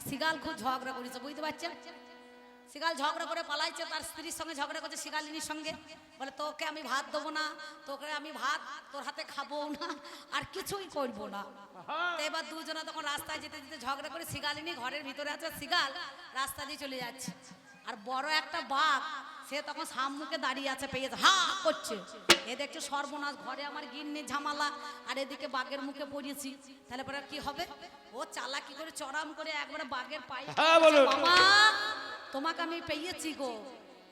Seagull খুব ঝগড়া করেছে, বুঝতে পারছেন? শিগাল ঝগড়া করে পালাইছে, তার স্ত্রীর সঙ্গে ঝগড়া করছে শিগালিনীর সঙ্গে, বলে তোকে আমি ভাত দেবো না, তোকে আমি ভাত তোর হাতে খাবো না, আর কিছুই করবো না। তো এবার দুজনে তখন রাস্তায় যেতে যেতে ঝগড়া করে, শিগালিনী ঘরের ভিতরে আছে, শিগাল রাস্তা দিয়ে চলে যাচ্ছে। আর বড় একটা বাঘ সে তখন সামনে দাঁড়িয়ে আছে, পেয়েছে, হা করছে। এ দেখছে সর্বনাশ, ঘরে আমার গিন্নি ঝামালা, আর এদিকে বাঘের মুখে পড়েছি, তাহলে পরে কি হবে? ও চালাকি করে চড়াম করে একবারে বাঘের পায়ে, মামা তোমাকে আমি পেয়েছি গো।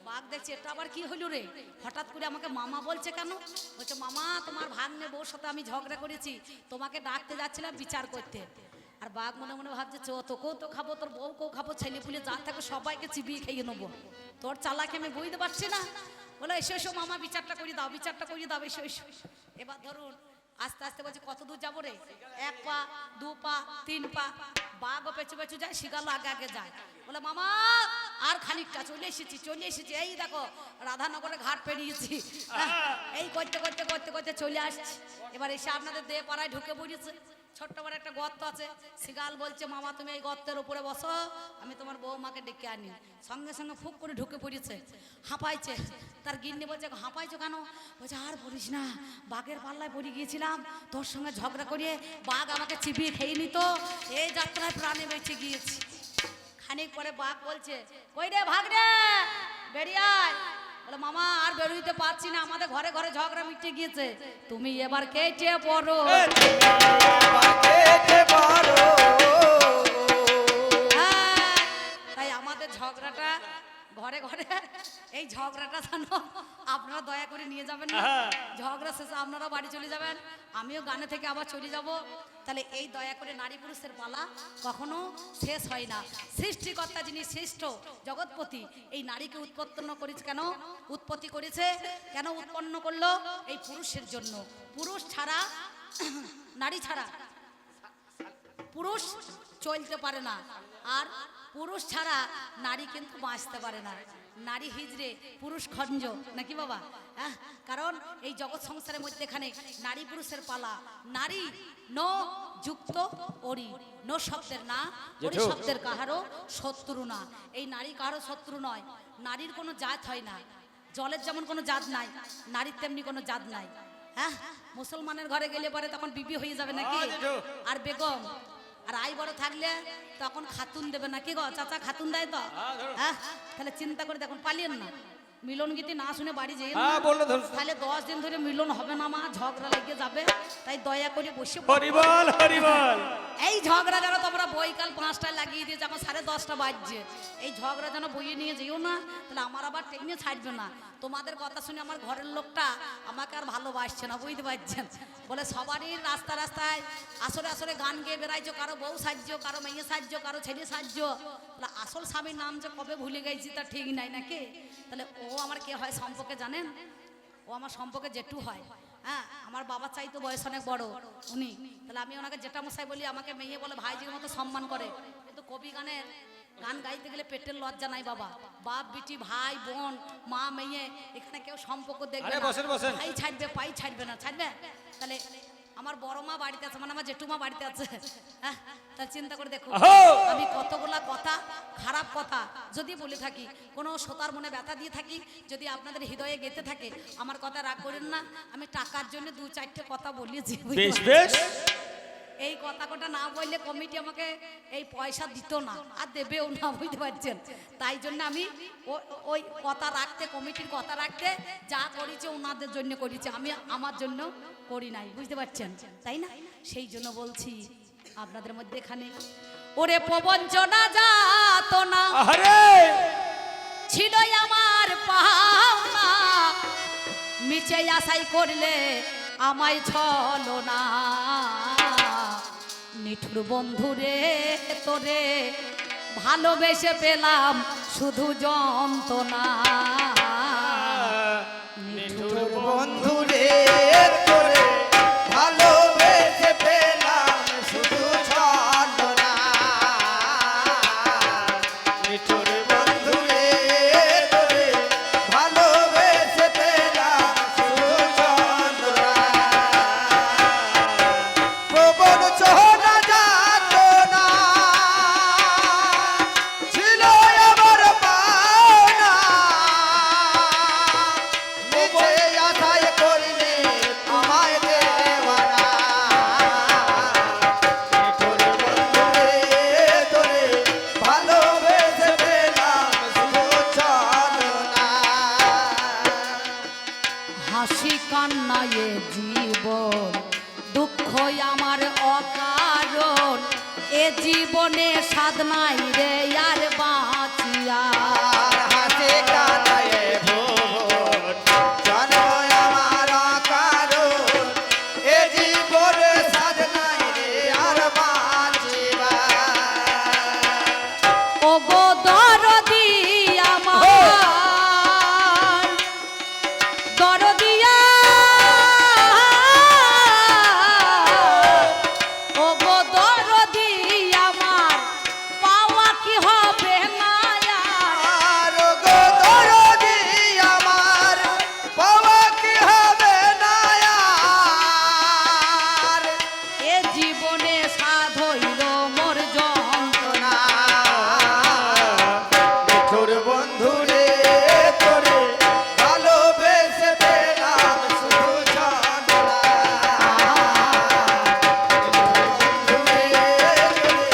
বাঘ দেখছে এটা আবার কি হলো রে, হঠাৎ করে আমাকে মামা বলছে কেন? বলছে মামা তোমার ভাগ্নে বউর সাথে আমি ঝগড়া করেছি, তোমাকে ডাকতে যাচ্ছিলাম বিচার করতে। আর বাঘ মনে মনে ভাবছে তোকেও তো খাবো, তোর বউকেও খাবো, ছেলে পুলে যা থাকে সবাইকে চিবিয়ে খেয়ে নেবো, তোর চালাকে আমি বুঝতে পারছি না। বলে এসো এসো মামা বিচারটা করিয়ে দাও, বিচারটা করিয়ে দাও, এসো এসো। এবার ধরুন আস্তে আস্তে বলছে কত দূর যাবো রে, 1 পা 2 পা 3 পা, বাঘও পেছু পেছু যায়, শিগাল আগে আগে যায়। বলে মামা আর খানিকটা, চলে এসেছি চলে এসেছি, এই দেখো রাধানগরে ঘাট পেরিয়েছি, এই করতে করতে করতে করতে চলে আসছি। এবার এসে আপনাদের দেহ পাড়ায় ঢুকে পড়েছে, ছোট্ট বড় একটা গর্ত আছে। শিগাল বলছে মামা তুমি এই গর্তের উপরে বসো, আমি তোমার বৌমাকে ডেকে আনি। সঙ্গে সঙ্গে ফুক করে ঢুকে পড়েছে, হাঁপাইছে। তার গিন্নি বলছে হাঁপাইছো কেন? বলছে আর বলিস না, বাঘের পাল্লায় পড়ে গিয়েছিলাম, তোর সঙ্গে ঝগড়া করিয়ে বাঘ আমাকে চিবিয়ে খেয়ে নিত, এই যাত্রায় প্রাণে বেঁচে গিয়েছি। খানিক পরে বাঘ বলছে কই রে ভাগ রে, বেরিয়ে আয়। বলে মামা আর বেরোইতে পারছি না, আমাদের ঘরে ঘরে ঝগড়া মিটে গিয়েছে, তুমি এবার কেটে পড়ো। তাই আমাদের ঝগড়াটা ঘরে ঘরে, এই ঝগড়াটা জানো আপনারা দয়া করে নিয়ে যাবেন না, ঝগড়া শেষে আপনারা বাড়ি চলে যাবেন, আমিও গানে থেকে আবার চলে যাব। তাহলে এই দয়া করে নারী পুরুষের পালা কখনো শেষ হয় না। সৃষ্টিকর্তা যিনি শ্রেষ্ঠ জগৎপতি, এই নারীকে উৎপন্ন করেছে কেন? উৎপত্তি করেছে কেন? উৎপন্ন করলো এই পুরুষের জন্য। পুরুষ ছাড়া, নারী ছাড়া পুরুষ চলতে পারে না, আর পুরুষ ছাড়া নারী কিন্তু বাঁচতে পারে না। নারী হিজড়ে পুরুষ খঞ্জ, নাকি বাবা? হ্যাঁ, কারণ এই জগৎ সংসারের মধ্যে এখানে নারী পুরুষের পালা। নারী ন যুক্ত অরি, ন শব্দের না, অরি শব্দের কাহারও শত্রু না। এই নারী কাহারও শত্রু নয়। নারীর কোনো জাত হয় না, জলের যেমন কোনো জাত নাই, নারীর তেমনি কোনো জাত নাই। হ্যাঁ, মুসলমানের ঘরে গেলে পরে তখন বিবি হয়ে যাবে নাকি, আর বেগম, আর আই বড় থাকলে তখন খাতুন দেবে নাকি গো? চাচা খাতুন দেয় তো? হ্যাঁ, তাহলে চিন্তা করে দেখুন, পালিয়েন না, মিলন গীতি না শুনে বাড়ি যেয়ে তাহলে 10 দিন ধরে মিলন হবে না, মা ঝগড়া লেগে যাবে। তাই দয়া করে বসে এই ঝগড়া যেন তোমরা বইকাল 5টায় লাগিয়ে দিয়ে যখন 10:30 বাজছে, এই ঝগড়া যেন বইয়ে নিয়ে যেও না, তাহলে আমার আবার টেকনিক ছাড়বে না। তোমাদের কথা শুনে আমার ঘরের লোকটা আমাকে আর ভালোবাসছে না, বুঝতে পারছেন? বলে সবারই রাস্তা রাস্তায় আসরে আসরে গান গেয়ে বেড়াইছো, কারো বউ সাজছো, কারো মেয়ে সাজছো, কারো ছেলে সাজছো, আসল স্বামীর নাম যে কবে ভুলে গেছি তা ঠিক নাই নাকি? তাহলে ও আমার কে হয় সম্পর্কে জানেন? ও আমার সম্পর্কে জেঠু হয়। হ্যাঁ, আমার বাবা চাইতো বয়স অনেক বড় উনি, তাহলে আমি ওনাকে জেঠা মশাই বলি, আমাকে মেয়ে বলে ভাইজির মতো সম্মান করে। কিন্তু কবি গানের গান গাইতে গেলে পেটের লজ্জা নাই বাবা। বাপ বিটি, ভাই বোন, মা মেয়ে, এখানে কেউ সম্পর্ক দেখবে না, ভাই ছাড়বে পাই ছাড়বে না, ছাড়বে। তাহলে আমার বড় মা বাড়িতে আছে, মানে আমার জেঠুমা বাড়িতে আছে। হ্যাঁ, তাহলে চিন্তা করে দেখো আমি কতগুলা কথা, খারাপ কথা যদি বলে থাকি, কোনো শ্রোতার মনে ব্যথা দিয়ে থাকি, যদি আপনাদের হৃদয়ে গেতে থাকে, আমার কথা রাগ করেন না। আমি টাকার জন্য 2-4টে কথা বলিয়েছি, এই কথা কটা না বললে কমিটি আমাকে এই পয়সা দিত না, আর দেবেও না, বুঝতে পারছেন? তাই জন্য আমি ওই কথা রাখতে, কমিটির কথা রাখতে যা করেছে ওনাদের জন্য করেছে, আমি আমার জন্য করি নাই, বুঝতে পারছেন? তাই না? সেই জন্য বলছি আপনাদের মধ্যে এখানে ওরে প্রবঞ্চনা যাত না ছিল আমার পাওনা, মিছে আশাই করলে আমায় ছলো না, নিঠুর বন্ধুরে তোরে ভালোবেসে পেলাম শুধু যন্ত্রণা, নিঠুর বন্ধুরে তোরে ভালোবেসে পেলাম শুধু ছলনা, নিঠুর বন্ধুরে তোরে ভালোবেসে পেলাম শুধু ছলনা, প্রবঞ্চনা যাতনা সাধ নাই রে আর বাঁচিয়া। আর হাসে কানায় ভুবন জন্ম আমার অকারণ, এ জীবনে সাধ নাই রে আর বাঁচিবা। ও গো দরদি আমার দরদিয়া, ও গো দরদি আমার পাওয়া কি হবে না আর? আর গো দরদি আমার পাওয়া কি হবে না আর? এ জীবনে সাধ হইল মোর যন্ত্রণা। নিঠুর বন্ধু রে তোরে ভালোবেসে পেলাম শুধু যন্ত্রণা। বন্ধু রে তোরে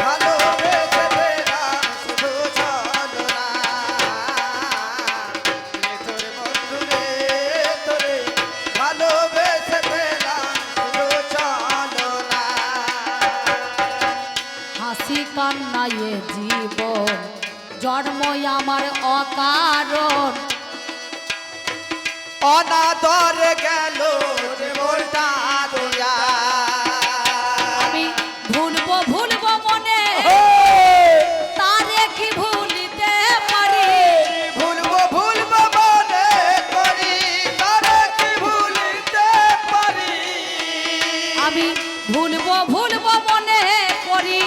ভালোবেসে পেলাম শুধু যন্ত্রণা। নিঠুর বন্ধু রে তোরে ভালোবেসে পেলাম শুধু যন্ত্রণা। হাসি কান্নায় জীবন জন্ম আমার অকারণ। অনাদর গেল যে মোরটা দয়া। আমি ভুলবো ভুলবো মনে তারে কি ভুলিতে পারি? ভুলবো ভুলবো মনে করি তারে কি ভুলিতে পারি। আমি ভুলবো ভুলবো মনে করি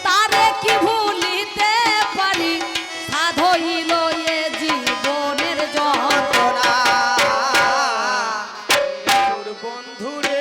তারে কি ভুলিতে পারি? সাধ হইল এ জীবনের যন্ত্রণা। যন্ত্রণা। তোর বন্ধু রে